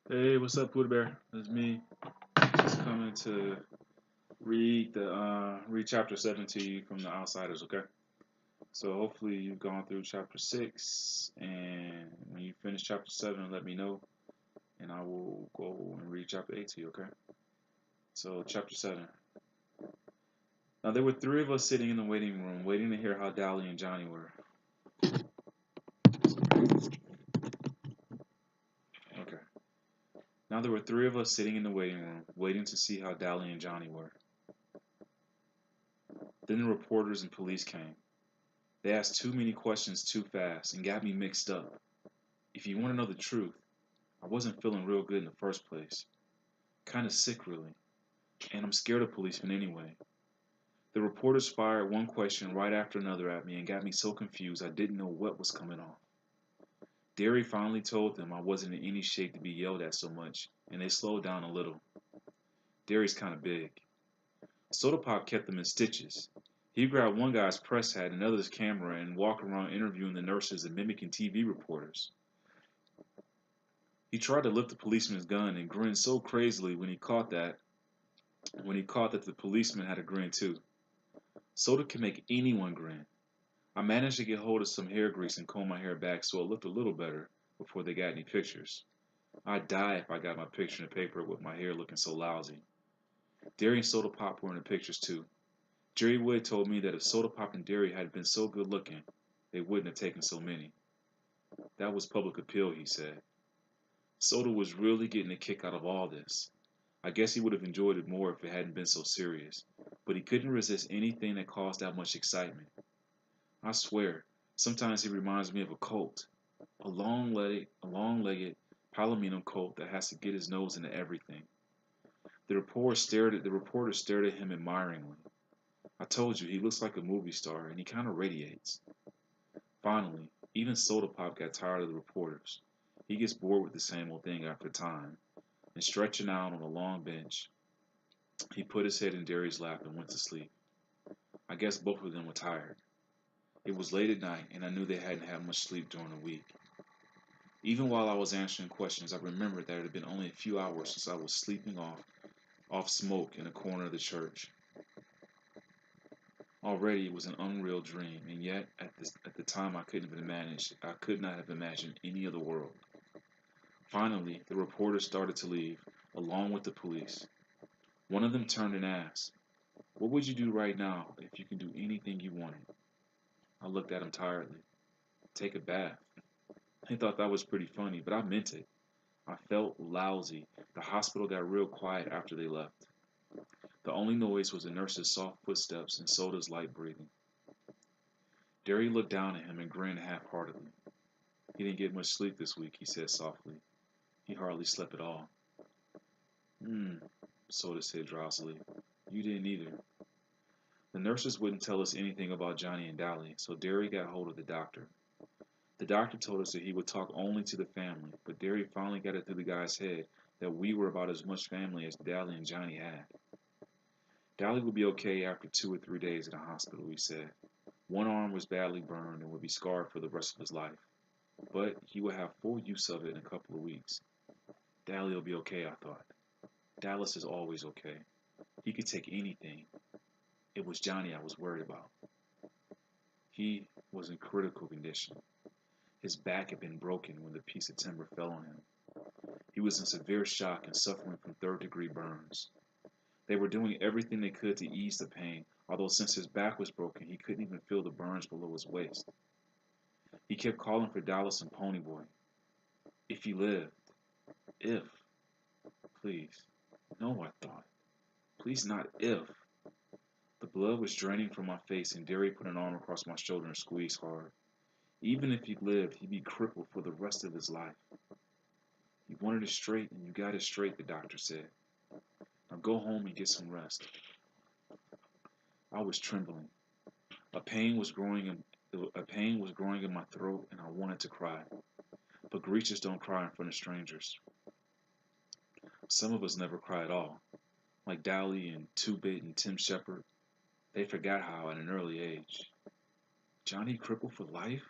Hey, what's up, Pooh Bear? It's me. Just coming to read chapter 7 to you from the Outsiders, okay? So hopefully you've gone through chapter 6, and when you finish chapter 7, let me know, and I will go and read chapter 8 to you, okay? So chapter 7. Now there were three of us sitting in the waiting room, waiting to hear how Dally and Johnny were. Okay. Now there were three of us sitting in the waiting room, waiting to see how Dally and Johnny were. Then the reporters and police came. They asked too many questions too fast and got me mixed up. If you want to know the truth, I wasn't feeling real good in the first place. Kinda sick, really. And I'm scared of policemen anyway. The reporters fired one question right after another at me and got me so confused I didn't know what was coming off. Derry finally told them I wasn't in any shape to be yelled at so much, and they slowed down a little. Derry's kinda big. Soda Pop kept them in stitches. He grabbed one guy's press hat and another's camera and walked around interviewing the nurses and mimicking TV reporters. He tried to lift the policeman's gun and grinned so crazily when he caught that the policeman had a grin too. Soda can make anyone grin. I managed to get hold of some hair grease and comb my hair back so it looked a little better before they got any pictures. I'd die if I got my picture in the paper with my hair looking so lousy. Derry and Soda Pop were in the pictures too. Jerry Wood told me that if Soda Pop and Derry had been so good looking, they wouldn't have taken so many. That was public appeal, he said. Soda was really getting a kick out of all this. I guess he would have enjoyed it more if it hadn't been so serious, but he couldn't resist anything that caused that much excitement. I swear, sometimes he reminds me of a colt, a long-legged Palomino colt that has to get his nose into everything. The reporter stared at him admiringly. I told you he looks like a movie star and he kind of radiates. Finally, even Soda Pop got tired of the reporters. He gets bored with the same old thing after time, and stretching out on a long bench, he put his head in Derry's lap and went to sleep. I guess both of them were tired. It was late at night, and I knew they hadn't had much sleep during the week. Even while I was answering questions, I remembered that it had been only a few hours since I was sleeping off smoke in a corner of the church. Already it was an unreal dream, and yet at the time I could not have imagined any other world. Finally, the reporters started to leave, along with the police. One of them turned and asked, "What would you do right now if you could do anything you wanted?" I looked at him tiredly. "Take a bath." He thought that was pretty funny, but I meant it. I felt lousy. The hospital got real quiet after they left. The only noise was the nurse's soft footsteps and Soda's light breathing. Derry looked down at him and grinned half-heartedly. "He didn't get much sleep this week," he said softly. "He hardly slept at all." "Hmm," Soda said drowsily. "You didn't either." The nurses wouldn't tell us anything about Johnny and Dally, so Derry got hold of the doctor. The doctor told us that he would talk only to the family, but Derry finally got it through the guy's head that we were about as much family as Dally and Johnny had. Dally would be okay after 2 or 3 days in the hospital, he said. One arm was badly burned and would be scarred for the rest of his life, but he would have full use of it in a couple of weeks. Dally will be okay, I thought. Dallas is always okay. He could take anything. It was Johnny I was worried about. He was in critical condition. His back had been broken when the piece of timber fell on him. He was in severe shock and suffering from third-degree burns. They were doing everything they could to ease the pain, although since his back was broken, he couldn't even feel the burns below his waist. He kept calling for Dallas and Ponyboy. If he lived. If. Please. No, I thought. Please not if. The blood was draining from my face, and Derry put an arm across my shoulder and squeezed hard. Even if he lived, he'd be crippled for the rest of his life. "You wanted it straight, and you got it straight," the doctor said. "Now go home and get some rest." I was trembling. A pain was growing in my throat, and I wanted to cry. But Grecians don't cry in front of strangers. Some of us never cry at all, like Dally and Two-Bit and Tim Shepard. They forgot how at an early age. Johnny crippled for life?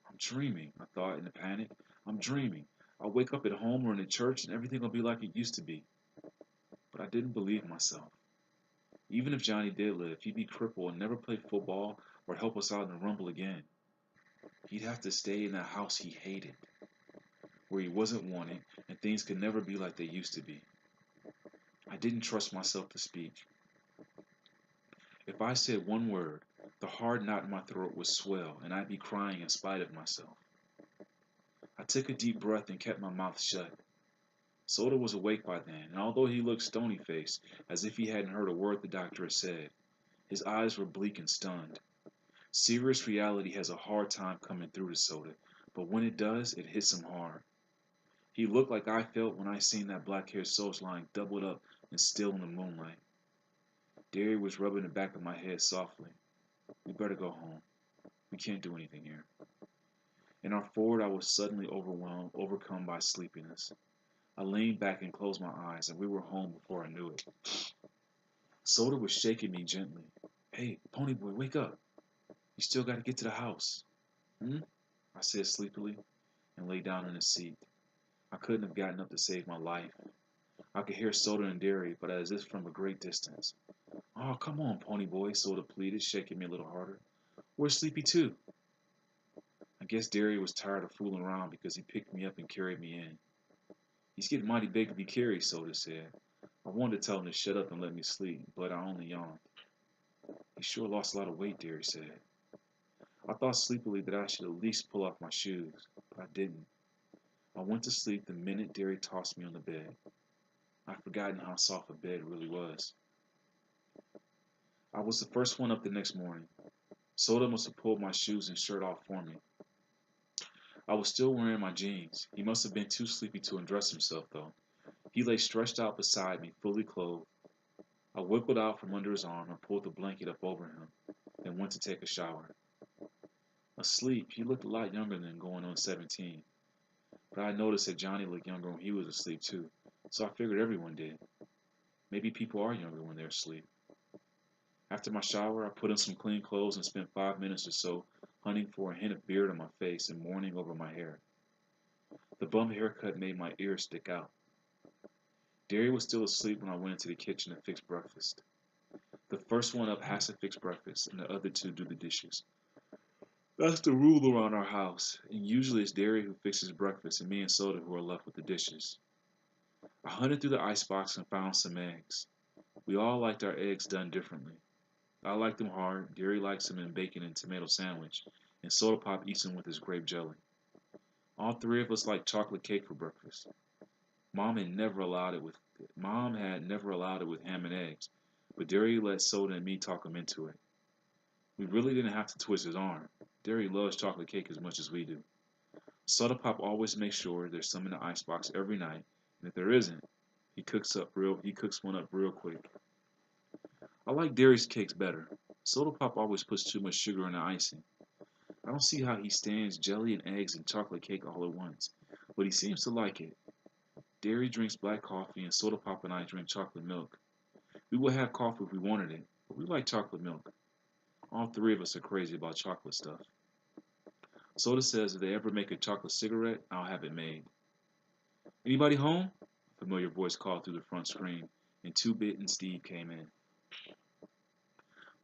I'm dreaming, I thought in a panic. I'm dreaming. I'll wake up at home or in the church and everything will be like it used to be. But I didn't believe myself. Even if Johnny did live, he'd be crippled and never play football or help us out in the Rumble again. He'd have to stay in that house he hated, where he wasn't wanted and things could never be like they used to be. I didn't trust myself to speak. If I said one word, the hard knot in my throat would swell and I'd be crying in spite of myself. I took a deep breath and kept my mouth shut. Soda was awake by then, and although he looked stony-faced, as if he hadn't heard a word the doctor had said, his eyes were bleak and stunned. Serious reality has a hard time coming through to Soda, but when it does, it hits him hard. He looked like I felt when I seen that black-haired soul lying doubled up and still in the moonlight. Derry was rubbing the back of my head softly. We better go home. We can't do anything here. In our Ford, I was suddenly overcome by sleepiness. I leaned back and closed my eyes, and we were home before I knew it. Soda was shaking me gently. Hey, Ponyboy, wake up. You still got to get to the house. Hmm? I said sleepily and lay down in the seat. I couldn't have gotten up to save my life. I could hear Soda and Derry, but as if from a great distance. Oh, come on, Ponyboy, Soda pleaded, shaking me a little harder. Where's Sleepy too? I guess Derry was tired of fooling around because he picked me up and carried me in. He's getting mighty big to be carried, Soda said. I wanted to tell him to shut up and let me sleep, but I only yawned. He sure lost a lot of weight, Derry said. I thought sleepily that I should at least pull off my shoes, but I didn't. I went to sleep the minute Derry tossed me on the bed. I'd forgotten how soft a bed really was. I was the first one up the next morning. Soda must have pulled my shoes and shirt off for me. I was still wearing my jeans. He must have been too sleepy to undress himself, though. He lay stretched out beside me, fully clothed. I wiggled out from under his arm and pulled the blanket up over him, then went to take a shower. Asleep, he looked a lot younger than going on 17. But I noticed that Johnny looked younger when he was asleep, too, so I figured everyone did. Maybe people are younger when they're asleep. After my shower, I put on some clean clothes and spent 5 minutes or so hunting for a hint of beard on my face and mourning over my hair. The bum haircut made my ears stick out. Derry was still asleep when I went into the kitchen to fix breakfast. The first one up has to fix breakfast, and the other two do the dishes. That's the rule around our house, and usually it's Derry who fixes breakfast and me and Soda who are left with the dishes. I hunted through the icebox and found some eggs. We all liked our eggs done differently. I like them hard, Derry likes them in bacon and tomato sandwich, and Soda Pop eats them with his grape jelly. All three of us like chocolate cake for breakfast. Mom had never allowed it with ham and eggs, but Derry let Soda and me talk him into it. We really didn't have to twist his arm. Derry loves chocolate cake as much as we do. Soda Pop always makes sure there's some in the icebox every night, and if there isn't, he cooks one up real quick. I like Derry's cakes better. Soda Pop always puts too much sugar in the icing. I don't see how he stands jelly and eggs and chocolate cake all at once, but he seems to like it. Derry drinks black coffee, and Soda Pop and I drink chocolate milk. We would have coffee if we wanted it, but we like chocolate milk. All three of us are crazy about chocolate stuff. Soda says if they ever make a chocolate cigarette, I'll have it made. Anybody home? A familiar voice called through the front screen, and 2-Bit and Steve came in.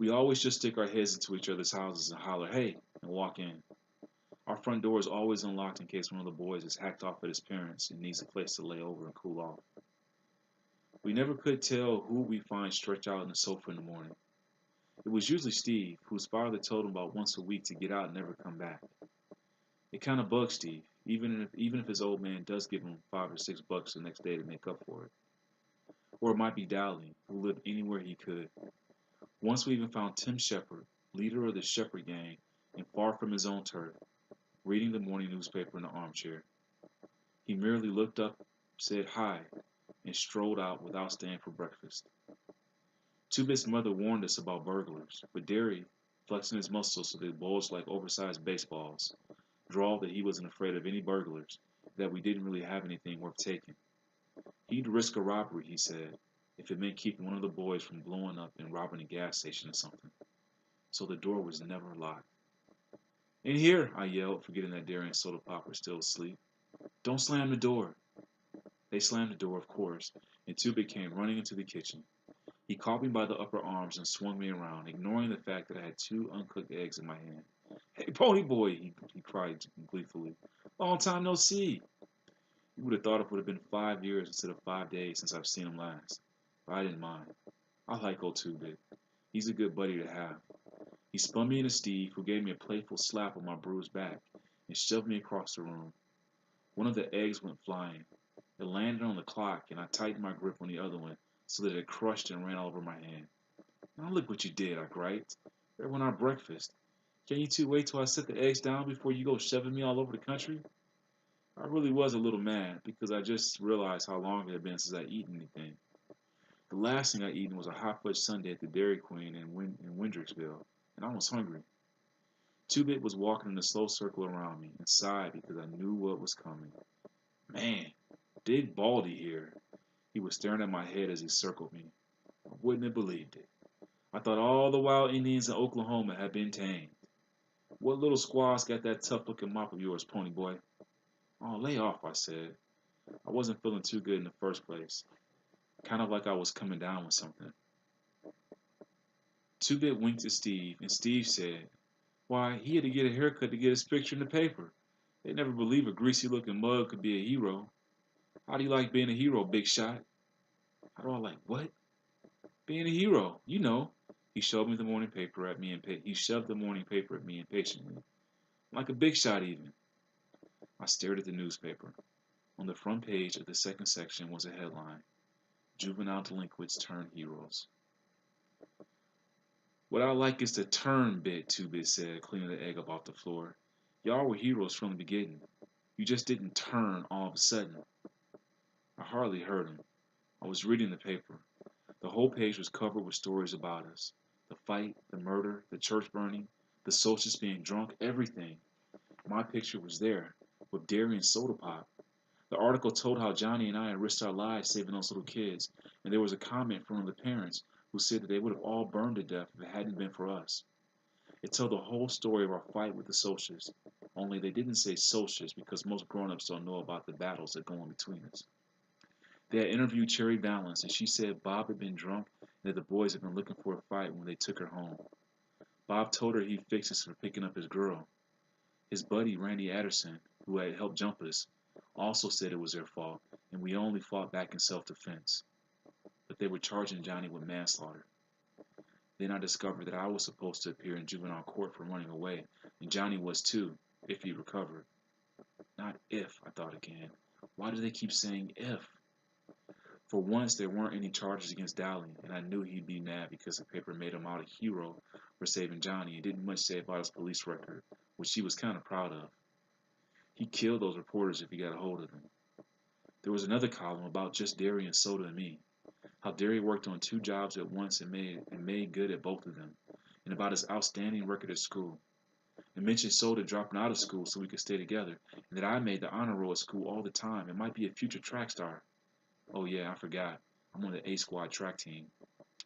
We always just stick our heads into each other's houses and holler, hey, and walk in. Our front door is always unlocked in case one of the boys is hacked off at his parents and needs a place to lay over and cool off. We never could tell who we find stretched out on the sofa in the morning. It was usually Steve, whose father told him about once a week to get out and never come back. It kind of bugs Steve, even if his old man does give him $5 or $6 the next day to make up for it. Or it might be Dowling, who lived anywhere he could. Once we even found Tim Shepard, leader of the Shepard gang, and far from his own turf, reading the morning newspaper in the armchair. He merely looked up, said hi, and strolled out without staying for breakfast. 2-Bit's mother warned us about burglars, but Derry, flexing his muscles so they bulged like oversized baseballs, drawled that he wasn't afraid of any burglars, that we didn't really have anything worth taking. He'd risk a robbery, he said, if it meant keeping one of the boys from blowing up and robbing a gas station or something. So the door was never locked. In here, I yelled, forgetting that Derry and Soda Pop were still asleep. Don't slam the door. They slammed the door, of course, and Two-Bit came running into the kitchen. He caught me by the upper arms and swung me around, ignoring the fact that I had two uncooked eggs in my hand. Hey, Pony Boy, he cried gleefully. Long time no see. You would have thought it would have been 5 years instead of 5 days since I've seen him last. But I didn't mind. I like old Two-Bit. He's a good buddy to have. He spun me into Steve, who gave me a playful slap on my bruised back and shoved me across the room. One of the eggs went flying. It landed on the clock, and I tightened my grip on the other one so that it crushed and ran all over my hand. Now look what you did, I griped. There went our breakfast. Can't you two wait till I set the eggs down before you go shoving me all over the country? I really was a little mad because I just realized how long it had been since I'd eaten anything. The last thing I'd eaten was a hot fudge sundae at the Dairy Queen in Windricksville, and I was hungry. Two-Bit was walking in a slow circle around me and sighed because I knew what was coming. Man, Big Baldy here. He was staring at my head as he circled me. I wouldn't have believed it. I thought all the wild Indians in Oklahoma had been tamed. What little squaw's got that tough-looking mop of yours, Pony Boy? Oh, lay off, I said. I wasn't feeling too good in the first place. Kind of like I was coming down with something. Two-Bit winked at Steve, and Steve said, why, he had to get a haircut to get his picture in the paper. They'd never believe a greasy-looking mug could be a hero. How do you like being a hero, Big Shot? How do I like what? Being a hero, you know. He shoved me the morning paper at me he shoved the morning paper at me impatiently. Like a big shot even. I stared at the newspaper. On the front page of the second section was a headline. Juvenile delinquents turn heroes. What I like is the turn bit, Two-Bit said, cleaning the egg up off the floor. Y'all were heroes from the beginning. You just didn't turn all of a sudden. I hardly heard him. I was reading the paper. The whole page was covered with stories about us. The fight, the murder, the church burning, the socialists being drunk, everything. My picture was there, with Darian Soda Pop. The article told how Johnny and I had risked our lives saving those little kids, and there was a comment from one of the parents who said that they would have all burned to death if it hadn't been for us. It told the whole story of our fight with the socialists, only they didn't say socialists because most grown-ups don't know about the battles that go on between us. They had interviewed Cherry Valance, and she said Bob had been drunk and that the boys had been looking for a fight when they took her home. Bob told her he'd fix us for picking up his girl. His buddy, Randy Anderson, who had helped jump us, also said it was their fault, and we only fought back in self-defense. But they were charging Johnny with manslaughter. Then I discovered that I was supposed to appear in juvenile court for running away, and Johnny was too, if he recovered. Not if, I thought again. Why do they keep saying if? For once, there weren't any charges against Dowling, and I knew he'd be mad because the paper made him out a hero for saving Johnny and didn't much say about his police record, which he was kind of proud of. He'd kill those reporters if he got a hold of them. There was another column about just Darian Soda and me, how Derry worked on two jobs at once and made good at both of them, and about his outstanding record at school. It mentioned Soda dropping out of school so we could stay together, and that I made the honor roll at school all the time and might be a future track star. Oh yeah, I forgot. I'm on the A squad track team.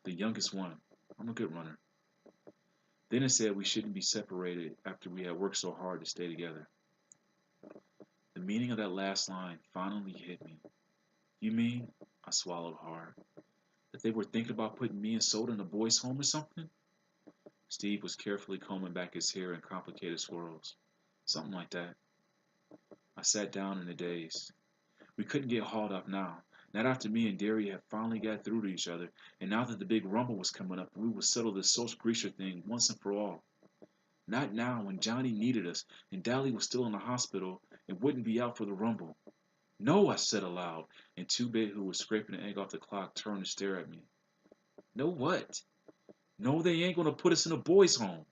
The youngest one. I'm a good runner. Then it said we shouldn't be separated after we had worked so hard to stay together. The meaning of that last line finally hit me. You mean, I swallowed hard, that they were thinking about putting me and Soda in a boys' home or something? Steve was carefully combing back his hair in complicated swirls. Something like that. I sat down in a daze. We couldn't get hauled up now. Not after me and Derry had finally got through to each other, and now that the big rumble was coming up, we would settle this social greaser thing once and for all. Not now when Johnny needed us and Dally was still in the hospital and wouldn't be out for the rumble. No, I said aloud, and Two-Bit, who was scraping the egg off the clock, turned to stare at me. No what? No, they ain't gonna put us in a boys' home.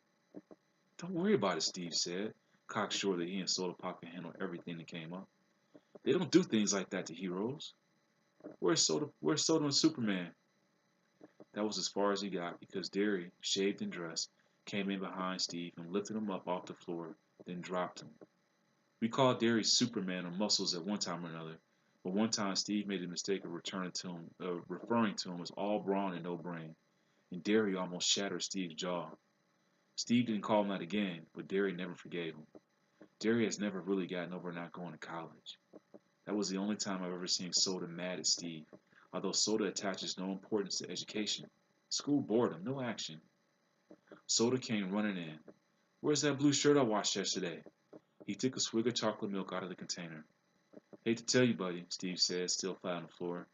Don't worry about it, Steve said, cocksure that he and Soda Pop could handle everything that came up. They don't do things like that to heroes. Where's Soda and Superman? That was as far as he got because Derry, shaved and dressed, came in behind Steve and lifted him up off the floor, then dropped him. We called Derry Superman or Muscles at one time or another, but one time Steve made the mistake of referring to him as all brawn and no brain, and Derry almost shattered Steve's jaw. Steve didn't call him that again, but Derry never forgave him. Derry has never really gotten over not going to college. That was the only time I've ever seen Soda mad at Steve, although Soda attaches no importance to education. School boredom, no action. Soda came running in. "Where's that blue shirt I washed yesterday?" He took a swig of chocolate milk out of the container. "Hate to tell you, buddy," Steve said, still flat on the floor,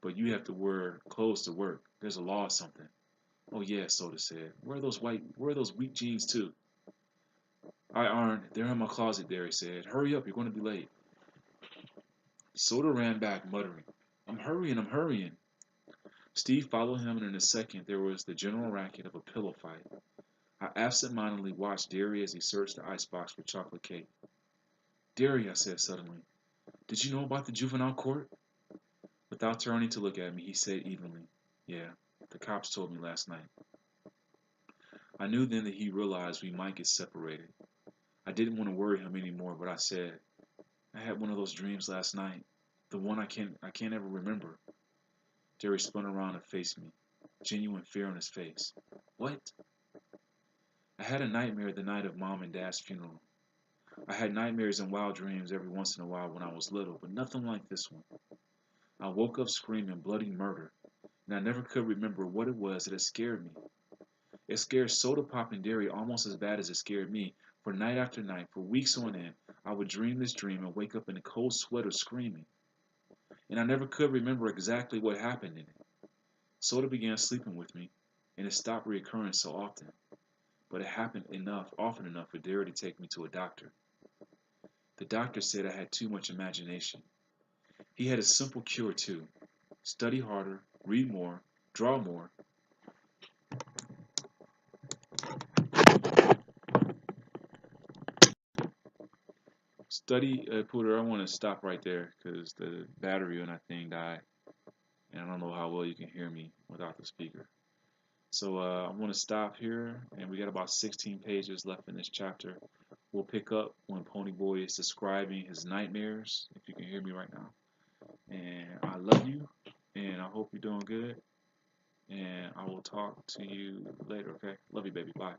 "but you have to wear clothes to work. There's a law or something." "Oh yeah," Soda said. Where are those weak jeans too?" "I aren't. They're in my closet," Derry said. "Hurry up, you're going to be late." Soda ran back, muttering, I'm hurrying." Steve followed him, and in a second there was the general racket of a pillow fight. I absent-mindedly watched Derry as he searched the icebox for chocolate cake. "Derry," I said suddenly, "did you know about the juvenile court?" Without turning to look at me, he said evenly, "Yeah, the cops told me last night." I knew then that he realized we might get separated. I didn't want to worry him anymore, but I said, "I had one of those dreams last night. The one I can't ever remember." Derry spun around and faced me, genuine fear on his face. "What?" "I had a nightmare the night of Mom and Dad's funeral. I had nightmares and wild dreams every once in a while when I was little, but nothing like this one. I woke up screaming bloody murder, and I never could remember what it was that had scared me. It scared Soda Pop and Derry almost as bad as it scared me, for night after night, for weeks on end, I would dream this dream and wake up in a cold sweat of screaming. And I never could remember exactly what happened in it. Soda began sleeping with me, and it stopped reoccurring so often. But it happened often enough for Derry to take me to a doctor. The doctor said I had too much imagination. He had a simple cure too. Study harder, read more, draw more. Pooter, I want to stop right there because the battery on that thing died, and I don't know how well you can hear me without the speaker. So I'm going to stop here, and we got about 16 pages left in this chapter. We'll pick up when Ponyboy is describing his nightmares, if you can hear me right now. And I love you, and I hope you're doing good, and I will talk to you later, okay? Love you, baby. Bye.